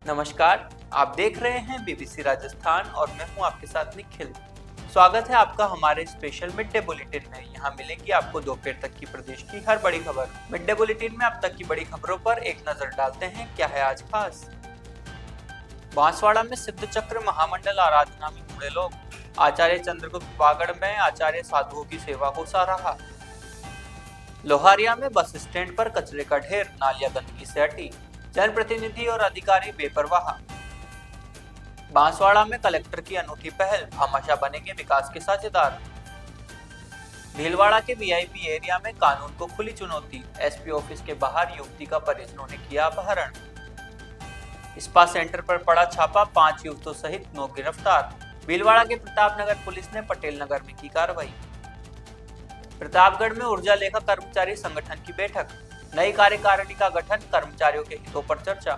नमस्कार, आप देख रहे हैं बीबीसी राजस्थान और मैं हूं आपके साथ निखिल। स्वागत है आपका हमारे स्पेशल मिड डे बुलेटिन में। यहां मिलेगी आपको दोपहर तक की प्रदेश की हर बड़ी खबर। मिड डे बुलेटिन में अब तक की बड़ी खबरों पर एक नजर डालते हैं क्या है आज खास। बांसवाड़ा में सिद्ध चक्र महामंडल आराधना में जुड़े लोग। आचार्य चंद्रगुप्त वागड़ में आचार्य साधुओं की सेवा को सराहा। लोहारिया में बस स्टैंड पर कचरे का ढेर, नालियां गंदगी से हटी, जनप्रतिनिधि और अधिकारी बेपरवाह। बांसवाड़ा में कलेक्टर की अनूठी पहल, भामाशाह बनेंगे विकास के साझेदार। भीलवाड़ा के वीआईपी एरिया में कानून को खुली चुनौती, एसपी ऑफिस के बाहर युवती का परिजनों ने किया अपहरण। स्पा सेंटर पर पड़ा छापा, 5 युवकों सहित 9 गिरफ्तार। भीलवाड़ा के प्रतापनगर पुलिस ने पटेल नगर में की कार्रवाई। प्रतापगढ़ में ऊर्जा लेखा कर्मचारी संगठन की बैठक, नई कार्यकारिणी का गठन, कर्मचारियों के हितों पर चर्चा।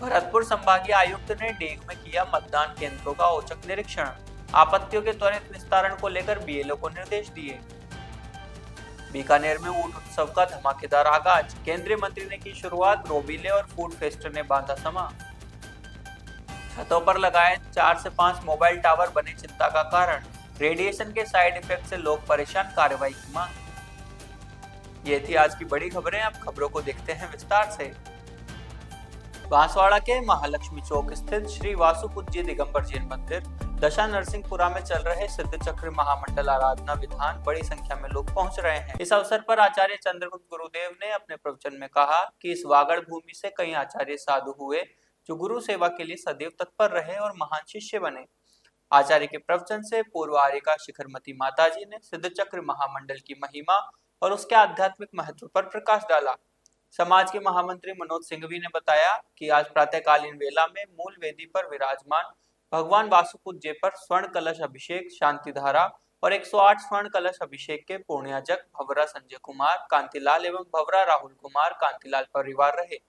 भरतपुर संभागीय आयुक्त ने डेग में किया मतदान केंद्रों का औचक निरीक्षण, आपत्तियों के त्वरित निस्तारण को लेकर बीएलओ को निर्देश दिए। बीकानेर में ऊंट उत्सव का धमाकेदार आगाज, केंद्रीय मंत्री ने की शुरुआत, रोबीले और फूड फेस्ट ने बांधा समा। छतों पर लगाए 4 से 5 मोबाइल टावर बने चिंता का कारण, रेडिएशन के साइड इफेक्ट से लोग परेशान, कार्रवाई की मांग। ये थी आज की बड़ी खबरें। अब खबरों को देखते हैं विस्तार से। बांसवाड़ा के महालक्ष्मी चौक स्थित श्री वासु पूज्य दिगंबर जैन मंदिर दशा नरसिंहपुरा में चल रहे सिद्ध चक्र महामंडल आराधना विधान बड़ी संख्या में लोग पहुंच रहे हैं। इस अवसर पर आचार्य चंद्रगुप्त गुरुदेव ने अपने प्रवचन में कहा कि इस वागड़ भूमि से कई आचार्य साधु हुए जो गुरु सेवा के लिए सदैव तत्पर रहे और महान शिष्य बने। आचार्य के प्रवचन से पूर्व आर्यिका शिखरमती माताजी ने सिद्ध चक्र महामंडल की महिमा और उसके आध्यात्मिक महत्व पर प्रकाश डाला। समाज के महामंत्री मनोज सिंघवी ने बताया कि आज प्रातःकालीन वेला में मूल वेदी पर विराजमान भगवान वासुपूज्य पर स्वर्ण कलश अभिषेक, शांति धारा और 108 स्वर्ण कलश अभिषेक के पुण्याजक भवरा संजय कुमार कांतिलाल एवं भवरा राहुल कुमार कांतिलाल परिवार रहे।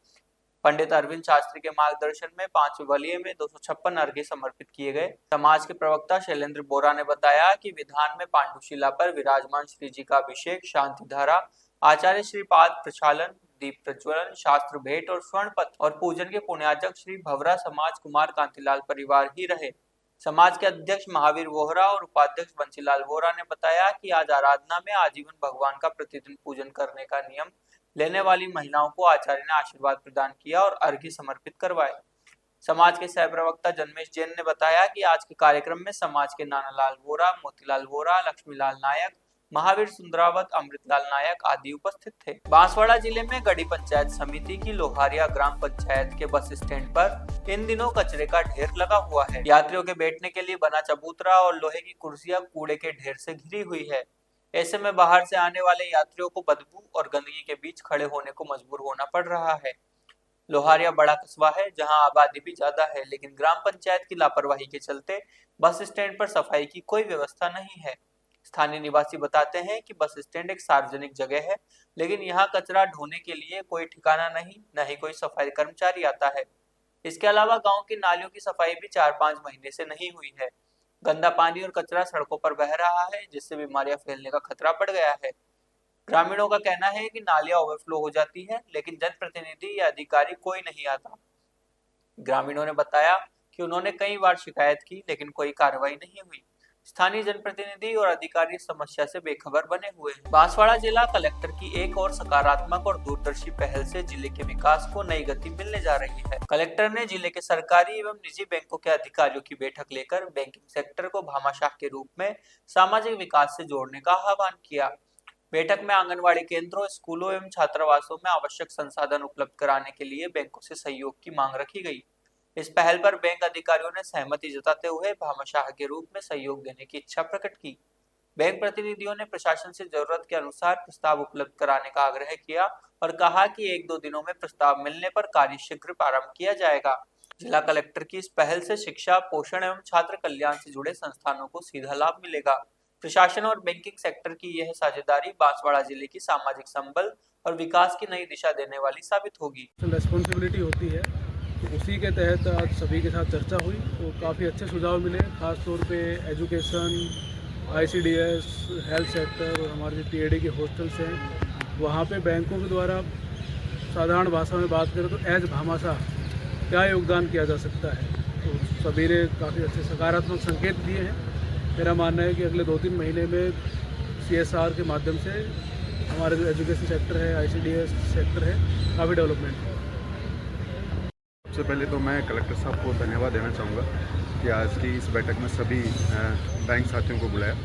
पंडित अरविंद शास्त्री के मार्गदर्शन में 5वें वलय में 256 अर्घ्य समर्पित किए गए। समाज के प्रवक्ता शैलेंद्र बोरा ने बताया कि विधान में पांडुशिला पर विराजमान श्री जी का अभिषेक, शांति धारा, आचार्य श्री पाद प्रक्षालन, दीप प्रज्वलन, शास्त्र भेंट और स्वर्ण पत्र और पूजन के पुण्याजक श्री भवरा समाज कुमार कांतिलाल परिवार ही रहे। समाज के अध्यक्ष महावीर वोहरा और उपाध्यक्ष बंसीलाल वोहरा ने बताया कि आज आराधना में आजीवन भगवान का प्रतिदिन पूजन करने का नियम लेने वाली महिलाओं को आचार्य ने आशीर्वाद प्रदान किया और अर्घ्य समर्पित करवाए। समाज के सह प्रवक्ता जन्मेश जैन ने बताया कि आज के कार्यक्रम में समाज के नानालाल वोरा, मोतीलाल वोरा, लक्ष्मीलाल नायक, महावीर सुंदरावत, अमृतलाल नायक आदि उपस्थित थे। बांसवाड़ा जिले में गढ़ी पंचायत समिति की लोहारिया ग्राम पंचायत के बस स्टैंड पर इन दिनों कचरे का ढेर लगा हुआ है। यात्रियों के बैठने के लिए बना चबूतरा और लोहे की कुर्सियां कूड़े के ढेर से घिरी हुई है। ऐसे में बाहर से आने वाले यात्रियों को बदबू और गंदगी के बीच खड़े होने को मजबूर होना पड़ रहा है। लोहारिया बड़ा कस्बा है जहां आबादी भी ज्यादा है, लेकिन ग्राम पंचायत की लापरवाही के चलते बस स्टैंड पर सफाई की कोई व्यवस्था नहीं है। स्थानीय निवासी बताते हैं कि बस स्टैंड एक सार्वजनिक जगह है, लेकिन यहाँ कचरा ढोने के लिए कोई ठिकाना नहीं, न ही कोई सफाई कर्मचारी आता है। इसके अलावा गांव की नालियों की सफाई भी 4-5 महीने से नहीं हुई है। गंदा पानी और कचरा सड़कों पर बह रहा है, जिससे बीमारियां फैलने का खतरा बढ़ गया है। ग्रामीणों का कहना है कि नालियां ओवरफ्लो हो जाती है, लेकिन जनप्रतिनिधि या अधिकारी कोई नहीं आता। ग्रामीणों ने बताया कि उन्होंने कई बार शिकायत की, लेकिन कोई कार्रवाई नहीं हुई। स्थानीय जनप्रतिनिधि और अधिकारी इस समस्या से बेखबर बने हुए हैं। बांसवाड़ा जिला कलेक्टर की एक और सकारात्मक और दूरदर्शी पहल से जिले के विकास को नई गति मिलने जा रही है। कलेक्टर ने जिले के सरकारी एवं निजी बैंकों के अधिकारियों की बैठक लेकर बैंकिंग सेक्टर को भामाशाह के रूप में सामाजिक विकास से जोड़ने का आह्वान किया। बैठक में आंगनबाड़ी केंद्रों, स्कूलों एवं छात्रावासों में आवश्यक संसाधन उपलब्ध कराने के लिए बैंकों से सहयोग की मांग रखी गई। इस पहल पर बैंक अधिकारियों ने सहमति जताते हुए भामाशाह के रूप में सहयोग देने की इच्छा प्रकट की। बैंक प्रतिनिधियों ने प्रशासन से जरूरत के अनुसार प्रस्ताव उपलब्ध कराने का आग्रह किया और कहा कि 1-2 दिनों में प्रस्ताव मिलने पर कार्य शीघ्र प्रारंभ किया जाएगा। जिला कलेक्टर की इस पहल से शिक्षा, पोषण एवं छात्र कल्याण से जुड़े संस्थानों को सीधा लाभ मिलेगा। प्रशासन और बैंकिंग सेक्टर की यह साझेदारी बांसवाड़ा जिले की सामाजिक संबल और विकास की नई दिशा देने वाली साबित होगी। रिस्पॉन्सिबिलिटी होती है, तो उसी के तहत आज सभी के साथ चर्चा हुई, तो काफ़ी अच्छे सुझाव मिले। खास तौर पे एजुकेशन, ICDS, हेल्थ सेक्टर और हमारे जो TAD के हॉस्टल्स हैं, वहाँ पे बैंकों के द्वारा साधारण भाषा में बात करें तो एज भामाशाह क्या योगदान किया जा सकता है। तो सभी ने काफ़ी अच्छे सकारात्मक संकेत दिए हैं। मेरा मानना है कि अगले 2-3 महीने में CSR के माध्यम से हमारे जो एजुकेशन सेक्टर है, ICDS सेक्टर है, काफ़ी डेवलपमेंट है। सबसे पहले तो मैं कलेक्टर साहब को धन्यवाद देना चाहूँगा कि आज की इस बैठक में सभी बैंक साथियों को बुलाया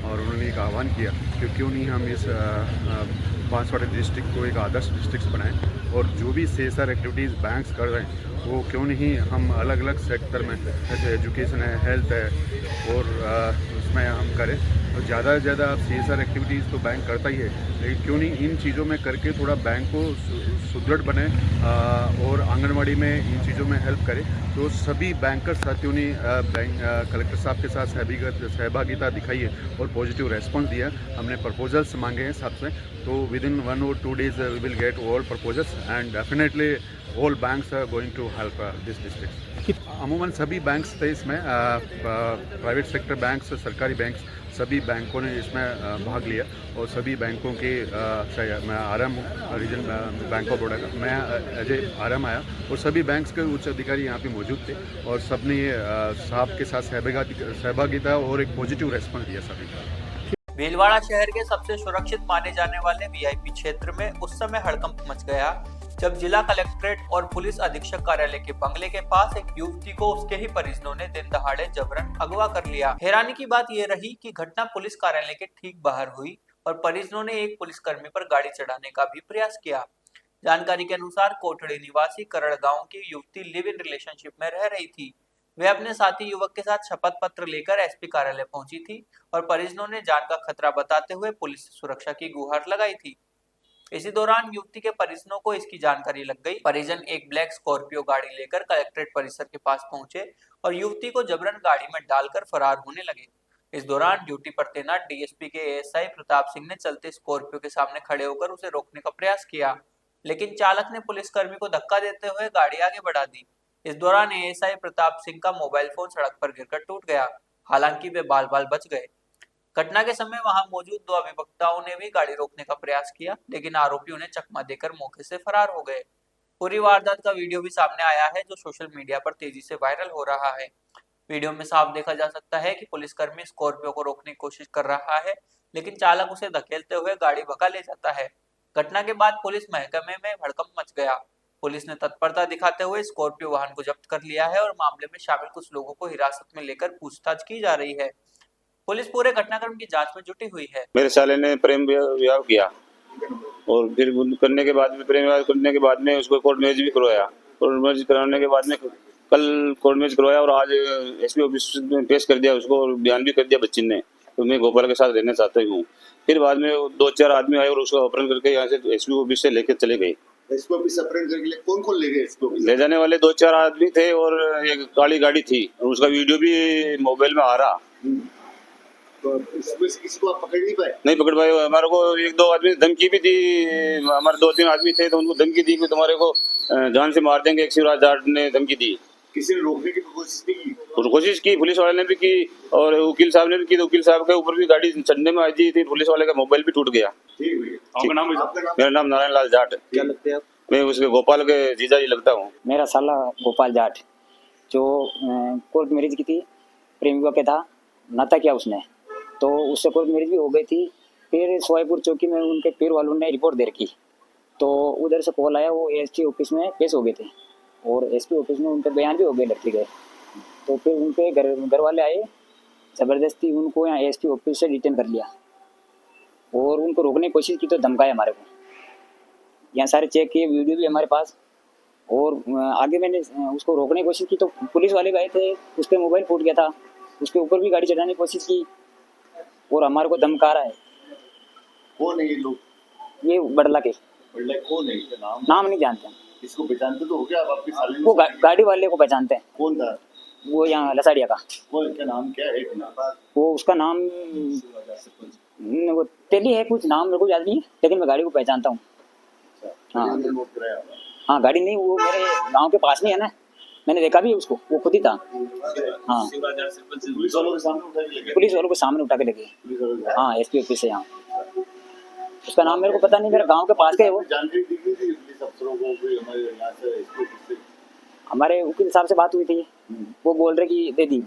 और उन्होंने एक आह्वान किया कि क्यों नहीं हम इस बांसवाड़ा डिस्ट्रिक्ट को एक आदर्श डिस्ट्रिक्ट बनाएं और जो भी CSR एक्टिविटीज़ बैंक्स कर रहे हैं वो क्यों नहीं हम अलग अलग सेक्टर में, जैसे एजुकेशन है, हेल्थ है और उसमें हम करें। तो ज़्यादा से ज़्यादा CSR एक्टिविटीज़ तो बैंक करता ही है, लेकिन क्यों नहीं इन चीज़ों में करके थोड़ा बैंक को सुदृढ़ बने और आंगनवाड़ी में इन चीज़ों में हेल्प करें। तो सभी बैंकर साथियों ने बैंक कलेक्टर साहब के साथ सहभागिता दिखाई है और पॉजिटिव रेस्पॉन्स दिया। हमने प्रपोजल्स मांगे हैं सबसे, तो within 1 or 2 days we will get all proposals and definitely all banks are going to help this district. अमूमन सभी बैंक्स थे इसमें, प्राइवेट सेक्टर बैंक्स, सरकारी बैंक्स, सभी बैंकों ने इसमें भाग लिया और सभी बैंकों के मैं RM region bank of Baroda का मैं अजय RM आया और सभी बैंक्स के उच्च अधिकारी यहाँ पे मौजूद थे और सब ने साहब के साथ सहभागिता और एक पॉजिटिव रेस्पॉन्स दिया सभी का। भीलवाड़ा शहर के सबसे सुरक्षित माने जाने वाले VIP क्षेत्र में उस समय हड़कंप मच गया जब जिला कलेक्ट्रेट और पुलिस अधीक्षक कार्यालय के बंगले के पास एक युवती को उसके ही परिजनों ने दिन दहाड़े जबरन अगवा कर लिया। हैरानी की बात यह रही कि घटना पुलिस कार्यालय के ठीक बाहर हुई और परिजनों ने एक पुलिसकर्मी पर गाड़ी चढ़ाने का भी प्रयास किया। जानकारी के अनुसार कोठड़ी निवासी करड़ गांव की युवती लिव इन रिलेशनशिप में रह रही थी। वे अपने साथी युवक के साथ शपथ पत्र लेकर SP कार्यालय पहुंची थी और परिजनों ने जान का खतरा बताते हुए पुलिस से सुरक्षा की गुहार लगाई थी। इसी दौरान युवती के परिजनों को इसकी जानकारी लग गई। परिजन एक ब्लैक स्कॉर्पियो गाड़ी लेकर कलेक्ट्रेट परिसर के पास पहुंचे और युवती को जबरन गाड़ी में डालकर फरार होने लगे। इस दौरान ड्यूटी पर तैनात DSP के ASI प्रताप सिंह ने चलते स्कॉर्पियो के सामने खड़े होकर उसे रोकने का प्रयास किया, लेकिन चालक ने पुलिसकर्मी को धक्का देते हुए गाड़ी आगे बढ़ा दी। इस दौरान ASI प्रताप सिंह का मोबाइल फोन सड़क पर गिरकर टूट गया। हालांकि वे बाल बाल बच गए। घटना के समय वहां मौजूद 2 अभिभावकों ने भी गाड़ी रोकने का प्रयास किया, लेकिन आरोपी उन्हें चकमा देकर मौके से फरार हो गए। पूरी वारदात का वीडियो भी सामने आया है जो सोशल मीडिया पर तेजी से वायरल हो रहा है। वीडियो में साफ देखा जा सकता है कि पुलिसकर्मी स्कॉर्पियो को रोकने की कोशिश कर रहा है, लेकिन चालक उसे धकेलते हुए गाड़ी भगा ले जाता है। घटना के बाद पुलिस महकमे में भड़कंप मच गया। पुलिस ने तत्परता दिखाते हुए स्कॉर्पियो वाहन को जब्त कर लिया है और मामले में शामिल कुछ लोगों को हिरासत में लेकर पूछताछ की जा रही है। पुलिस पूरे घटनाक्रम की जांच में जुटी हुई है। मेरे साले ने प्रेम विवाह किया और फिर करने के बाद में प्रेम विवाह करने के बाद में उसको कोर्ट मैरिज भी करवाया। कोर्ट मैरिज कराने के बाद में कल कोर्ट मैरिज करवाया और आज SP ऑफिस में पेश कर दिया उसको और बयान भी कर दिया बच्ची ने, तो मैं गोपाल के साथ रहना चाहता हूँ। फिर बाद में 2-4 आदमी आए और उसको अपहरण करके यहाँ से SP ऑफिस से लेकर चले गए। SP ऑफिस अपहरण करके कौन कौन ले गए? ले जाने वाले 2-4 आदमी थे और एक काली गाड़ी थी और उसका वीडियो भी मोबाइल में आ रहा। तो उसमें से किसी को आप पकड़ नहीं पाए? नहीं पकड़ पाए। हमारे को 1-2 आदमी धमकी भी दी, हमारे 2-3 आदमी थे तो उनको धमकी दी कि तुम्हारे को जान से मार देंगे। एक शिवराज जाट ने धमकी दी। किसी ने रोकने की कोशिश नहीं की? कोशिश की, पुलिस वाले ने भी की और वकील साहब ने भी की। तो वकील साहब के ऊपर भी गाड़ी चढ़ने में आई थी, पुलिस वाले का मोबाइल भी टूट गया। ठीक है। मेरा नाम नारायण लाल जाट। क्या लगते हैं आप? मैं उसके गोपाल के जीजा जी लगता हूँ। मेरा साला गोपाल जाट जो कोर्ट मैरिज की थी, प्रेम विवाह के था, नाता किया उसने, तो उससे कोर्ट मैरिज भी हो गई थी। फिर सोहाईपुर चौकी में उनके पीर वालों ने रिपोर्ट दे रखी, तो उधर से कॉल आया, वो ASP ऑफिस में पेश हो गए थे और SP ऑफिस में उनके बयान भी हो गए, लड़के गए। तो फिर उनके घर वाले आए, ज़बरदस्ती उनको यहाँ ASP ऑफिस से डिटेन कर लिया और उनको रोकने की कोशिश की तो धमकाया हमारे को। यहाँ सारे चेक किए, वीडियो भी हमारे पास। और आगे मैंने उसको रोकने की कोशिश की तो पुलिस वाले गए थे, उसके मोबाइल फूट गया था, उसके ऊपर भी गाड़ी चढ़ाने की कोशिश की और हमारे को धमका रहा है। कौन है ये लोग? ये बड़ला के। बड़ला कौन है? नाम नहीं जानते। इसको पहचानते तो हो क्या आप? आपकी साली वो गाड़ी वाले को पहचानते हैं। कौन था वो? यहाँ लसाड़िया का। कौन? क्या नाम क्या है? वो उसका नाम वो तेली है, कुछ नाम मेरे को याद नहीं है, लेकिन मैं गाड़ी को पहचानता हूँ। हाँ गाड़ी नहीं, वो मेरे गांव के पास में है ना, मैंने देखा भी उसको, वो खुद ही था। हाँ पुलिस वालों के सामने उठा के लगे। हाँ SP ऑफिस से। यहाँ उसका नाम मेरे को पता नहीं, मेरे गांव के पास के वो। जानकारी दी गई थी पुलिस अफसरों को भी हमारे यहाँ से SP ऑफिस से? हमारे वकील साहब से बात हुई थी, वो बोल रहे कि दे दी।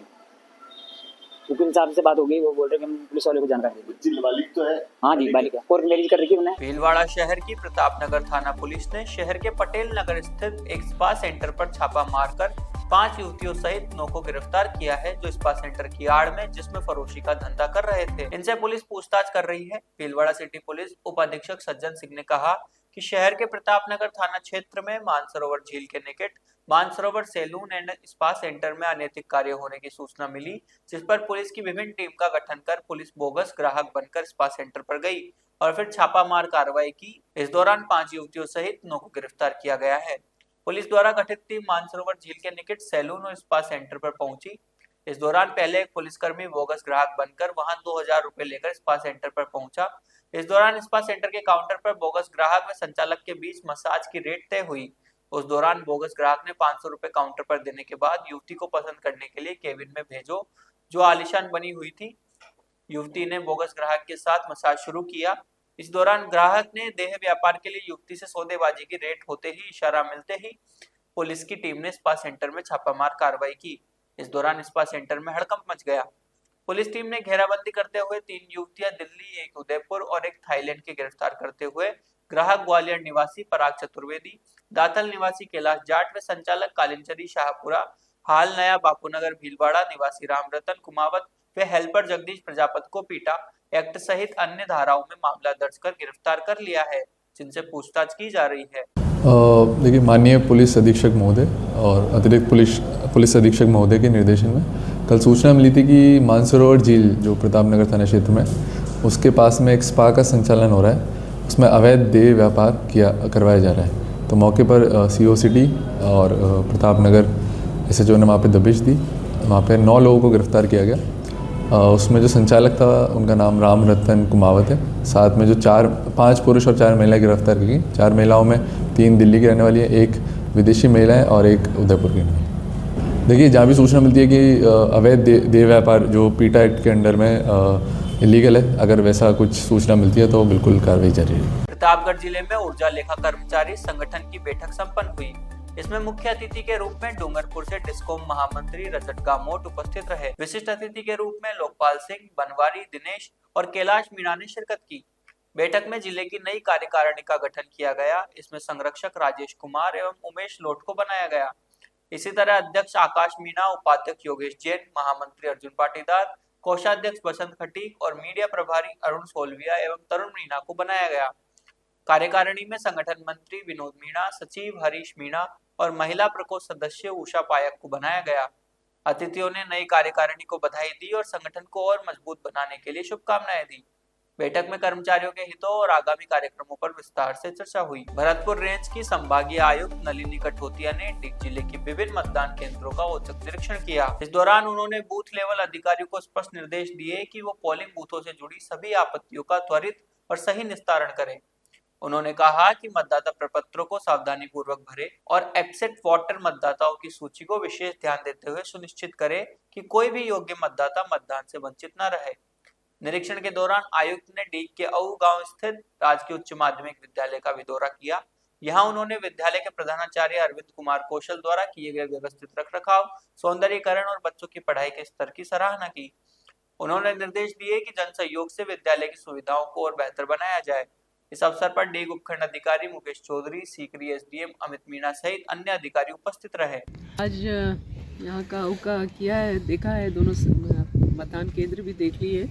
वकील साहब से बात हो गई, वो बोल रहे कि हम पुलिस वाले को जानकारी दे दी। बच्ची नाबालिग तो है। हाँ जी, बालिका कोर्ट मैरिज कर रखी उन्हें। भीलवाड़ा शहर की प्रतापनगर थाना पुलिस ने शहर के पटेल नगर स्थित एक स्पा सेंटर पर छापा मारकर 5 युवतियों सहित 9 को गिरफ्तार किया है, जो स्पा सेंटर की आड़ में जिस्म फरोशी का धंधा कर रहे थे। इनसे पुलिस पूछताछ कर रही है। भीलवाड़ा सिटी पुलिस उप अधीक्षक सज्जन सिंह ने कहा कि शहर के प्रतापनगर थाना क्षेत्र में मानसरोवर झील के निकट Mansarovar salon and spa centre में अनैतिक कार्य होने की सूचना मिली, जिस पर पुलिस की विभिन्न टीम का गठन कर पुलिस बोगस ग्राहक बनकर स्पा सेंटर पर गई और फिर छापामार कार्रवाई की। इस दौरान 5 युवतियों सहित 9 को गिरफ्तार किया गया है। पुलिस द्वारा गठित टीम मानसरोवर झील के निकट सैलून और स्पा सेंटर पर पहुंची। इस दौरान पहले एक पुलिसकर्मी बोगस ग्राहक बनकर वहां 2000 रुपए लेकर स्पा सेंटर पर पहुंचा। इस दौरान स्पा सेंटर के काउंटर पर बोगस ग्राहक व संचालक के बीच मसाज की रेट तय हुई। उस दौरान बोगस ग्राहक ने 500 रुपए काउंटर पर देने के बाद युवती को पसंद करने के लिए केबिन में भेजो, जो आलीशान बनी हुई थी। युवती ने बोगस ग्राहक के साथ मसाज शुरू किया। इस दौरान ग्राहक ने देह व्यापार के लिए युवती से सौदेबाजी की रेट होते ही इशारा मिलते ही पुलिस की टीम ने स्पा सेंटर में छापामार कार्रवाई की। इस दौरान स्पा सेंटर में हड़कंप मच गया। पुलिस टीम ने घेराबंदी करते हुए 3 युवतियां दिल्ली, एक उदयपुर और एक थाईलैंड की गिरफ्तार करते हुए ग्राहक ग्वालियर निवासी पराग चतुर्वेदी, दातल निवासी कैलाश जाट व संचालक कालिंचरी शाहपुरा, हाल नया बापूनगर भीलवाड़ा निवासी रामरतन कुमावत व हेल्पर जगदीश प्रजापति को पीटा एक्ट सहित अन्य धाराओं में मामला दर्ज कर गिरफ्तार कर लिया है, जिनसे पूछताछ की जा रही है। देखिए, माननीय पुलिस अधीक्षक महोदय और अतिरिक्त पुलिस अधीक्षक महोदय के निर्देशन में कल सूचना मिली थी कि मानसरोवर झील जो प्रतापनगर थाना क्षेत्र में, उसके पास में एक स्पा का संचालन हो रहा है, उसमें अवैध देह व्यापार करवाया जा रहा है। तो मौके पर CO सिटी और प्रतापनगर SHO ने वहाँ पे दबिश दी। वहाँ पे 9 लोगों को गिरफ्तार किया गया। उसमें जो संचालक था उनका नाम रामरतन कुमावत है। साथ में जो 5 पुरुष और 4 महिलाएं गिरफ्तार की गई। 4 महिलाओं में 3 दिल्ली की रहने वाली है, 1 विदेशी महिला है और 1 उदयपुर की रहने वाली है। देखिए, जहाँ भी सूचना मिलती है कि अवैध देह व्यापार जो पीटा एक्ट के अंडर में इलीगल है, अगर वैसा कुछ सूचना मिलती है तो बिल्कुल कार्रवाई जारी रहेगी। प्रतापगढ़ जिले में ऊर्जा लेखा कर्मचारी संगठन की बैठक संपन्न हुई। इसमें मुख्य अतिथि के रूप में डूंगरपुर से डिस्कॉम महामंत्री रजत गामोट उपस्थित रहे। विशिष्ट अतिथि के रूप में लोकपाल सिंह, बनवारी दिनेश और कैलाश मीणा ने शिरकत की। बैठक में जिले की नई कार्यकारिणी का गठन किया गया। इसमें संरक्षक राजेश कुमार एवं उमेश लोट को बनाया गया। इसी तरह अध्यक्ष आकाश मीणा, उपाध्यक्ष योगेश जैन, महामंत्री अर्जुन पाटीदार, कोषाध्यक्ष बसंत खटीक और मीडिया प्रभारी अरुण सोलविया एवं तरुण मीणा को बनाया गया। कार्यकारिणी में संगठन मंत्री विनोद मीणा, सचिव हरीश मीणा और महिला प्रकोष्ठ सदस्य उषा पायक को बनाया गया। अतिथियों ने नई कार्यकारिणी को बधाई दी और संगठन को और मजबूत बनाने के लिए शुभकामनाएं दी। बैठक में कर्मचारियों के हितों और आगामी कार्यक्रमों पर विस्तार से चर्चा हुई। भरतपुर रेंज की संभागीय आयुक्त नलिनी कठोतिया ने जिले के विभिन्न मतदान केंद्रों का औचक निरीक्षण किया। इस दौरान उन्होंने बूथ लेवल अधिकारियों को स्पष्ट निर्देश दिए कि वो पोलिंग बूथों से जुड़ी सभी आपत्तियों का त्वरित और सही निस्तारण करें। उन्होंने कहा कि मतदाता प्रपत्रों को सावधानी पूर्वक भरे और एक्सेप्ट वोटर मतदाताओं की सूची को विशेष ध्यान देते हुए सुनिश्चित करें कि कोई भी योग्य मतदाता मतदान से वंचित न रहे। निरीक्षण के दौरान आयुक्त ने डीग के औ गांव स्थित राजकीय उच्च माध्यमिक विद्यालय का भी दौरा किया। यहाँ उन्होंने विद्यालय के प्रधानाचार्य अरविंद कुमार कौशल द्वारा किए गए व्यवस्थित रखरखाव, सौंदर्यीकरण और बच्चों की पढ़ाई के स्तर की सराहना की। उन्होंने निर्देश दिए कि जन सहयोग से विद्यालय की सुविधाओं को और बेहतर बनाया जाए। इस अवसर पर डीग उपखंड अधिकारी मुकेश चौधरी, सीकरी SDM अमित मीणा सहित अन्य अधिकारी उपस्थित रहे। आज यहाँ का उका किया है, देखा है, दोनों मतदान केंद्र भी देख लिए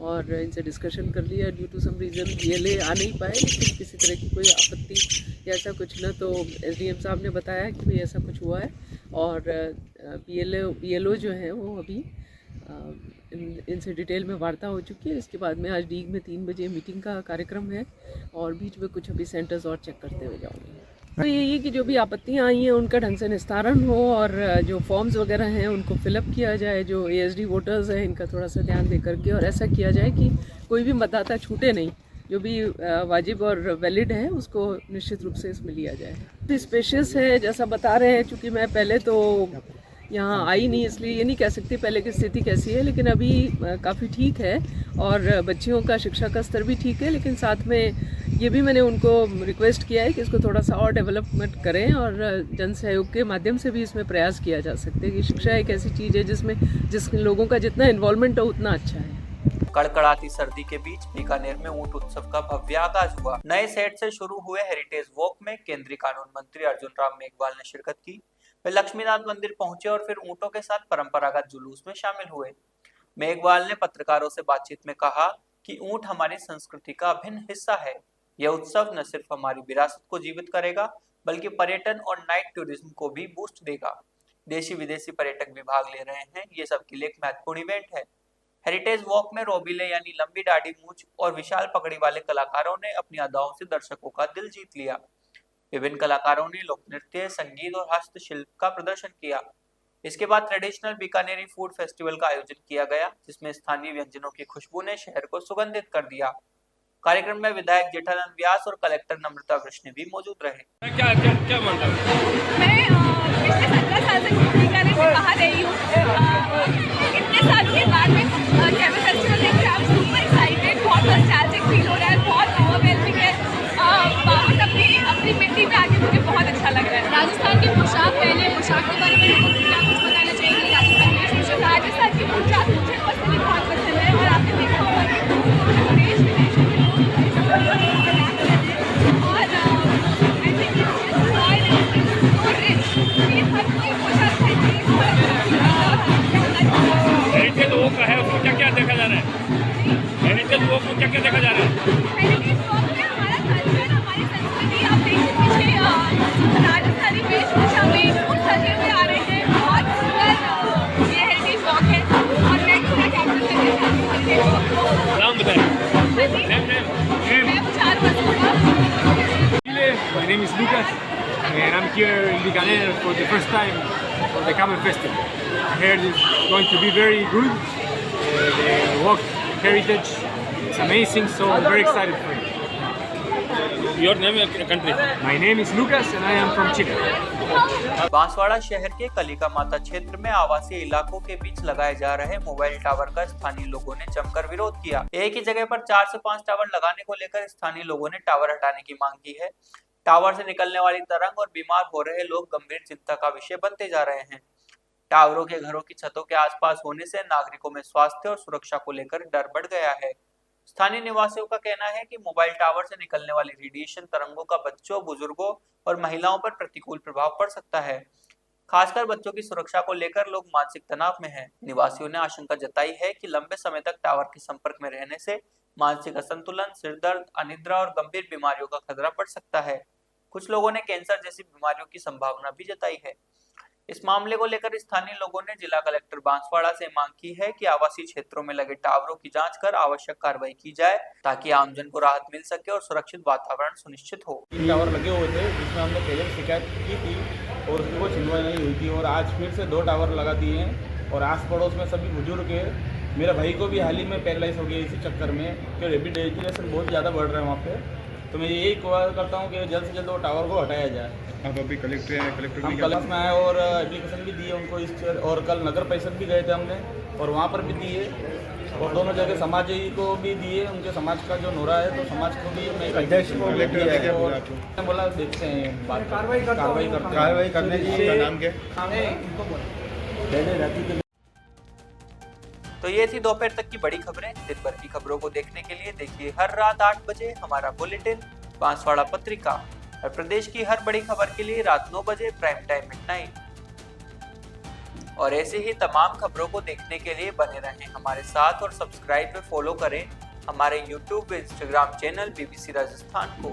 और इनसे डिस्कशन कर लिया। Due to some reason PLA आ नहीं पाए, लेकिन किसी तरह की कोई आपत्ति या ऐसा कुछ न, तो SDM साहब ने बताया कि भाई ऐसा कुछ हुआ है और PLO जो है वो अभी इनसे डिटेल में वार्ता हो चुकी है। इसके बाद में आज डीग में 3 बजे मीटिंग का कार्यक्रम है और बीच में कुछ अभी सेंटर्स और चेक करते हुए जाऊँगी। तो यही कि जो भी आपत्तियाँ आई हैं उनका ढंग से निस्तारण हो और जो फॉर्म्स वगैरह हैं उनको फिलअप किया जाए। जो ASD वोटर्स हैं इनका थोड़ा सा ध्यान दे करके और ऐसा किया जाए कि कोई भी मतदाता छूटे नहीं। जो भी वाजिब और वैलिड है उसको निश्चित रूप से इसमें लिया जाए। स्पेशियस है जैसा बता रहे हैं, चूँकि मैं पहले तो यहाँ आई नहीं, इसलिए ये नहीं कह सकती पहले की स्थिति कैसी है, लेकिन अभी काफ़ी ठीक है और बच्चियों का शिक्षा का स्तर भी ठीक है। लेकिन साथ में ये भी मैंने उनको रिक्वेस्ट किया है कि इसको थोड़ा सा और डेवलपमेंट करें और जन सहयोग के माध्यम से भी इसमें प्रयास किया जा सकता है कि शिक्षा एक ऐसी चीज़ है जिस लोगों का जितना इन्वॉल्वमेंट हो उतना अच्छा है। कड़कड़ाती सर्दी के बीच बीकानेर में ऊंट उत्सव का भव्य आगाज हुआ। नए सेट से शुरू हुए हेरिटेज वॉक में केंद्रीय कानून मंत्री अर्जुन राम मेघवाल ने शिरकत की। वे लक्ष्मीनाथ मंदिर पहुंचे और फिर ऊंटों के साथ परंपरागत जुलूस में शामिल हुए। मेघवाल ने पत्रकारों से बातचीत में कहा कि ऊंट हमारी संस्कृति का अभिन्न हिस्सा है। यह उत्सव न सिर्फ हमारी विरासत को जीवित करेगा बल्कि पर्यटन और नाइट टूरिज्म को भी बूस्ट देगा। देशी विदेशी पर्यटक भी भाग ले रहे हैं। ये सबके लिए एक महत्वपूर्ण इवेंट है। हेरिटेज वॉक में रोबिले यानी लंबी दाढ़ी, मूंछ और विशाल पगड़ी वाले कलाकारों ने अपनी अदाओं से दर्शकों का दिल जीत लिया। विभिन्न कलाकारों ने लोक नृत्य, संगीत और हस्तशिल्प का प्रदर्शन किया। इसके बाद ट्रेडिशनल बीकानेरी फूड फेस्टिवल का आयोजन किया गया, जिसमें स्थानीय व्यंजनों की खुशबू ने शहर को सुगंधित कर दिया। कार्यक्रम में विधायक जेठानंद व्यास और कलेक्टर नम्रता वृष्णि भी मौजूद रहे। क्या मानता हूँ मैं पिछले 17 साल से बीकानेर से बाहर रही हूँ। इतने सालों के बाद में कैमल फेस्टिवल देख के I'm super excited, बहुत नॉस्टैल्जिक फील हो रहा है, बहुत ओवरवेलमिंग है। वापस अपनी मिट्टी में आके मुझे बहुत अच्छा लग रहा है। राजस्थान की पोशाक पहले पोशाक के बारे में क्या कुछ बताना चाहिए? राजस्थान की पोशाक मुझे पर्सनली बहुत पसंद है और आपने देखा होगा कि देश विदेश के हेरिटेज वॉक का है, उसको क्या देखा जा रहा है? हेरिटेज वॉक को क्या देखा जा रहा है? हेरिटेज वॉक में हमारा कल्चर, हमारी संस्कृति, आप देखिए पीछे राजस्थानी वेशभूषा में उन सजे हुए आ रहे हैं। बहुत सुंदर ये हेरिटेज वॉक है और मैं पूरा कैप्चर करके चाहती हूँ हेरिटेज वॉक को। नाम बताएं। मैं 4 वर्षों My name is Lucas and I'm here in Bikaner for the first time for the Camel Festival. I heard it's going to be very good. The walk heritage is amazing, so I'm very excited for it. Your name and country? My name is Lucas and I am from Chile. Banswara शहर के कलिका माता क्षेत्र में आवासीय इलाकों के बीच लगाए जा रहे मोबाइल टावर का स्थानीय लोगों ने जमकर विरोध किया। एक ही जगह पर 4 से 5 टावर लगाने को लेकर स्थानीय लोगों ने टावर हटाने की मांग की है। टावर से निकलने वाली तरंग और बीमार हो रहे लोग गंभीर चिंता का विषय बनते जा रहे हैं। टावरों के घरों की छतों के आसपास होने से नागरिकों में स्वास्थ्य और सुरक्षा को लेकर डर बढ़ गया है। स्थानीय निवासियों का कहना है कि मोबाइल टावर से निकलने वाली रेडिएशन तरंगों का बच्चों, बुजुर्गों और महिलाओं पर प्रतिकूल प्रभाव पड़ सकता है। खासकर बच्चों की सुरक्षा को लेकर लोग मानसिक तनाव में हैं। निवासियों ने आशंका जताई है कि लंबे समय तक टावर के संपर्क में रहने से मानसिक असंतुलन, सिरदर्द, अनिद्रा और गंभीर बीमारियों का खतरा बढ़ सकता है। कुछ लोगों ने कैंसर जैसी बीमारियों की संभावना भी जताई है। इस मामले को लेकर स्थानीय लोगों ने जिला कलेक्टर बांसवाड़ा से मांग की है कि आवासीय क्षेत्रों में लगे टावरों की जांच कर आवश्यक कार्रवाई की जाए ताकि आमजन को राहत मिल सके और सुरक्षित वातावरण सुनिश्चित हो। 3 टावर लगे हुए थे जिसमें हमने पहले शिकायत की थी और उसकी कोई सुनवाई नहीं हुई थी और आज फिर से 2 टावर लगा दिए हैं और आस पड़ोस में सभी बुजुर्ग है। मेरे भाई को भी हाल ही में पैरालाइज हो गया इसी चक्कर में कि रेपिड डेजिनेशन बहुत ज़्यादा बढ़ रहा है वहाँ पे। तो मैं यही कॉल करता हूँ कि जल्द से जल्द वो टावर को हटाया जाए। अब अभी कलेक्टर हम कलेक्टर में आए और एप्लीकेशन भी दिए उनको इस और कल नगर परिषद भी गए थे हमने और वहाँ पर भी दिए और दोनों जगह समाज को भी दिए। उनके समाज का जो नोरा है तो समाज को भी मैं अध्यक्ष को दिया और बोला देखते हैं बात कार्रवाई करने की नाम के तो ये थी दोपहर तक की बड़ी खबरें। दिन भर की खबरों को देखने के लिए देखिए हर रात 8 बजे हमारा बुलेटिन बांसवाड़ा पत्रिका और प्रदेश की हर बड़ी खबर के लिए रात 9 बजे प्राइम टाइम मिडनाइट। और ऐसे ही तमाम खबरों को देखने के लिए बने रहें हमारे साथ और सब्सक्राइब व फॉलो करें हमारे YouTube व Instagram चैनल BBC राजस्थान को।